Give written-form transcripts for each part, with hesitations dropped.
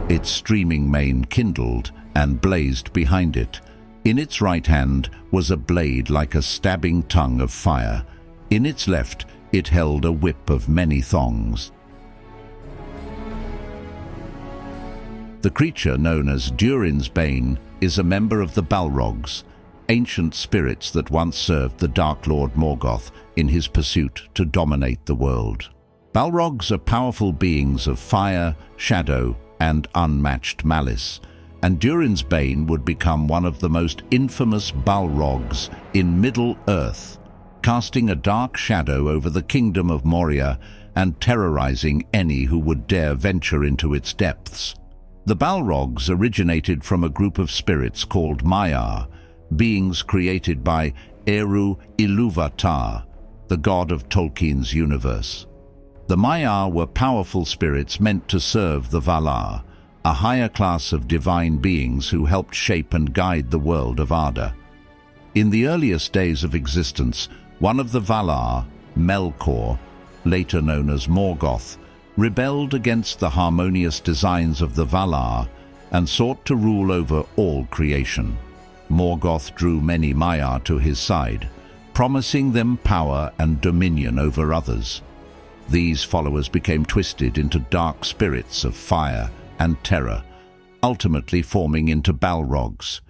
its streaming mane kindled and blazed behind it. In its right hand was a blade like a stabbing tongue of fire. In its left it held a whip of many thongs. The creature known as Durin's Bane is a member of the Balrogs, ancient spirits that once served the Dark Lord Morgoth in his pursuit to dominate the world. Balrogs are powerful beings of fire, shadow, and unmatched malice, and Durin's Bane would become one of the most infamous Balrogs in Middle-earth, casting a dark shadow over the kingdom of Moria and terrorizing any who would dare venture into its depths. The Balrogs originated from a group of spirits called Maiar, beings created by Eru Ilúvatar, the god of Tolkien's universe. The Maiar were powerful spirits meant to serve the Valar, a higher class of divine beings who helped shape and guide the world of Arda. In the earliest days of existence, one of the Valar, Melkor, later known as Morgoth, rebelled against the harmonious designs of the Valar and sought to rule over all creation. Morgoth drew many Maiar to his side, promising them power and dominion over others. These followers became twisted into dark spirits of fire and terror, ultimately forming into Balrogs.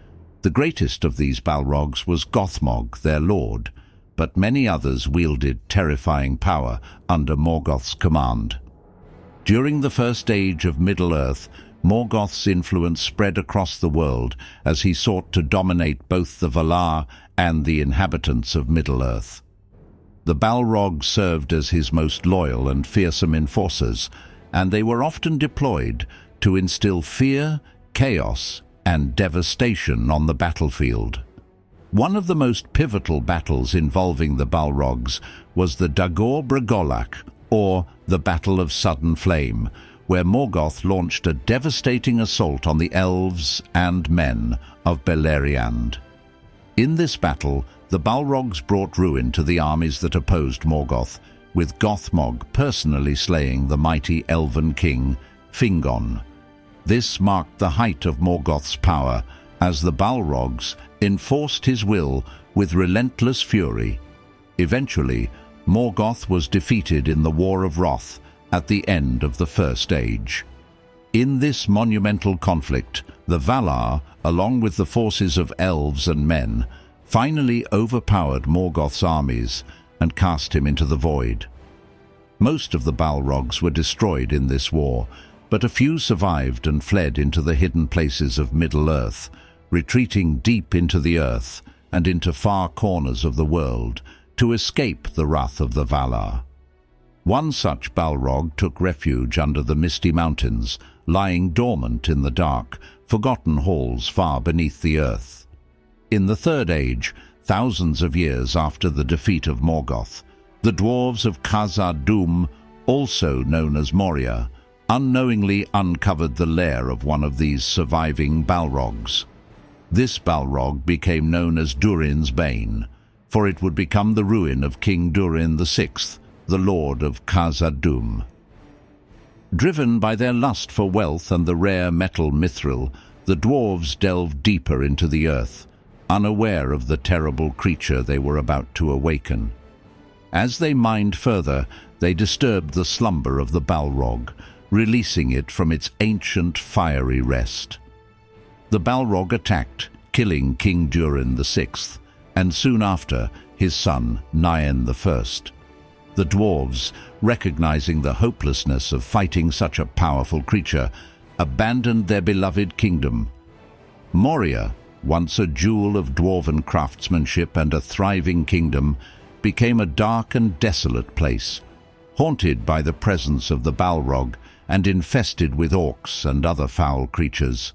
The greatest of these Balrogs was Gothmog, their lord, but many others wielded terrifying power under Morgoth's command. During the first age of Middle-earth, Morgoth's influence spread across the world as he sought to dominate both the Valar and the inhabitants of Middle-earth. The Balrogs served as his most loyal and fearsome enforcers, and they were often deployed to instill fear, chaos, and devastation on the battlefield. One of the most pivotal battles involving the Balrogs was the Dagor Bragolach, or the Battle of Sudden Flame, where Morgoth launched a devastating assault on the elves and men of Beleriand. In this battle, the Balrogs brought ruin to the armies that opposed Morgoth, with Gothmog personally slaying the mighty elven king, Fingon. This marked the height of Morgoth's power, as the Balrogs enforced his will with relentless fury. Eventually, Morgoth was defeated in the War of Wrath at the end of the First Age. In this monumental conflict, the Valar, along with the forces of elves and men, finally overpowered Morgoth's armies and cast him into the void. Most of the Balrogs were destroyed in this war, but a few survived and fled into the hidden places of Middle-earth, retreating deep into the earth and into far corners of the world to escape the wrath of the Valar. One such Balrog took refuge under the misty mountains, lying dormant in the dark, forgotten halls far beneath the earth. In the Third Age, thousands of years after the defeat of Morgoth, the dwarves of Khazad-dûm, also known as Moria, unknowingly uncovered the lair of one of these surviving Balrogs. This Balrog became known as Durin's Bane, for it would become the ruin of King Durin VI, the Lord of Khazad-dûm. Driven by their lust for wealth and the rare metal mithril, the dwarves delved deeper into the earth, unaware of the terrible creature they were about to awaken. As they mined further, they disturbed the slumber of the Balrog, releasing it from its ancient fiery rest. The Balrog attacked, killing King Durin VI, and soon after, his son, Nian I. The dwarves, recognizing the hopelessness of fighting such a powerful creature, abandoned their beloved kingdom. Moria, once a jewel of dwarven craftsmanship and a thriving kingdom, became a dark and desolate place, haunted by the presence of the Balrog and infested with orcs and other foul creatures.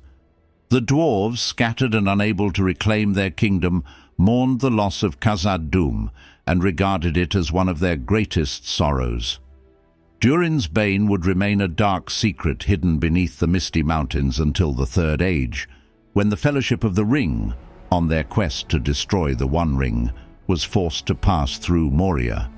The dwarves, scattered and unable to reclaim their kingdom, mourned the loss of Khazad-dûm and regarded it as one of their greatest sorrows. Durin's Bane would remain a dark secret hidden beneath the misty mountains until the Third Age, when the Fellowship of the Ring, on their quest to destroy the One Ring, was forced to pass through Moria.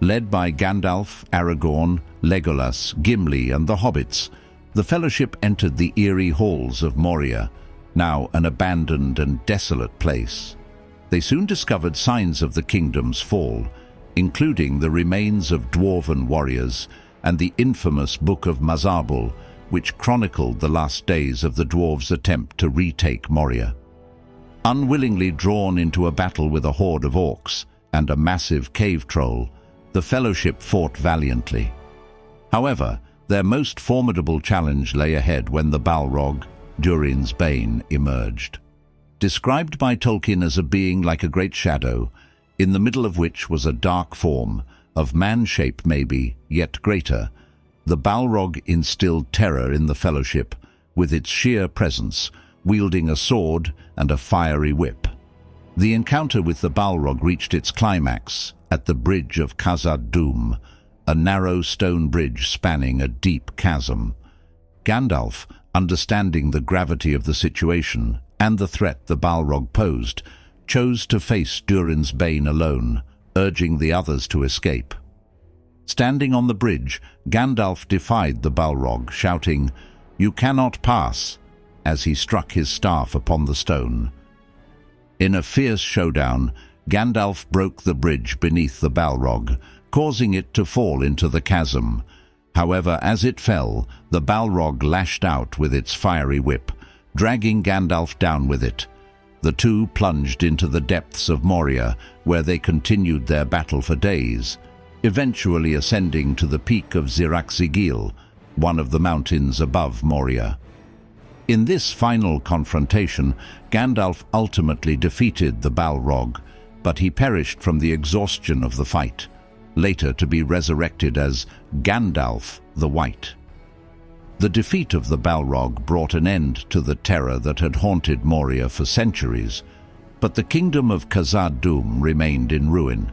Led by Gandalf, Aragorn, Legolas, Gimli and the hobbits, The Fellowship entered the eerie halls of Moria, now an abandoned and desolate place. They soon discovered signs of the kingdom's fall, including the remains of Dwarven warriors and the infamous Book of Mazarbul, which chronicled the last days of the dwarves' attempt to retake Moria. Unwillingly drawn into a battle with a horde of orcs and a massive cave troll, the Fellowship fought valiantly. However, their most formidable challenge lay ahead when the Balrog, Durin's Bane, emerged. Described by Tolkien as a being like a great shadow, in the middle of which was a dark form, of man-shape maybe, yet greater, the Balrog instilled terror in the Fellowship with its sheer presence, wielding a sword and a fiery whip. The encounter with the Balrog reached its climax at the Bridge of Khazad-dûm, a narrow stone bridge spanning a deep chasm. Gandalf, understanding the gravity of the situation and the threat the Balrog posed, chose to face Durin's Bane alone, urging the others to escape. Standing on the bridge, Gandalf defied the Balrog, shouting, "You cannot pass," as he struck his staff upon the stone. In a fierce showdown, Gandalf broke the bridge beneath the Balrog, causing it to fall into the chasm. However, as it fell, the Balrog lashed out with its fiery whip, dragging Gandalf down with it. The two plunged into the depths of Moria, where they continued their battle for days, eventually ascending to the peak of Zirak-Zigil, one of the mountains above Moria. In this final confrontation, Gandalf ultimately defeated the Balrog, but he perished from the exhaustion of the fight, later to be resurrected as Gandalf the White. The defeat of the Balrog brought an end to the terror that had haunted Moria for centuries, but the kingdom of Khazad-dûm remained in ruin.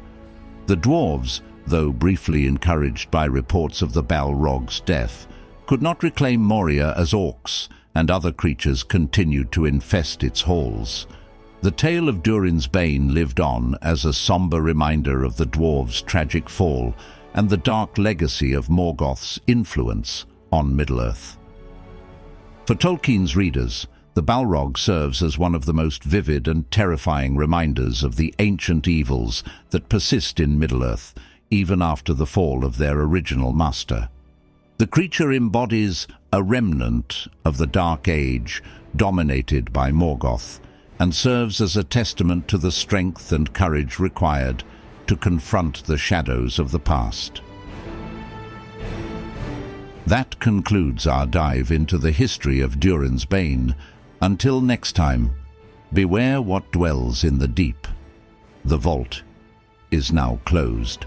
The dwarves, though briefly encouraged by reports of the Balrog's death, could not reclaim Moria as orcs, and other creatures continued to infest its halls. The tale of Durin's Bane lived on as a somber reminder of the dwarves' tragic fall and the dark legacy of Morgoth's influence on Middle-earth. For Tolkien's readers, the Balrog serves as one of the most vivid and terrifying reminders of the ancient evils that persist in Middle-earth, even after the fall of their original master. The creature embodies a remnant of the Dark Age dominated by Morgoth, and serves as a testament to the strength and courage required to confront the shadows of the past. That concludes our dive into the history of Durin's Bane. Until next time, beware what dwells in the deep. The vault is now closed.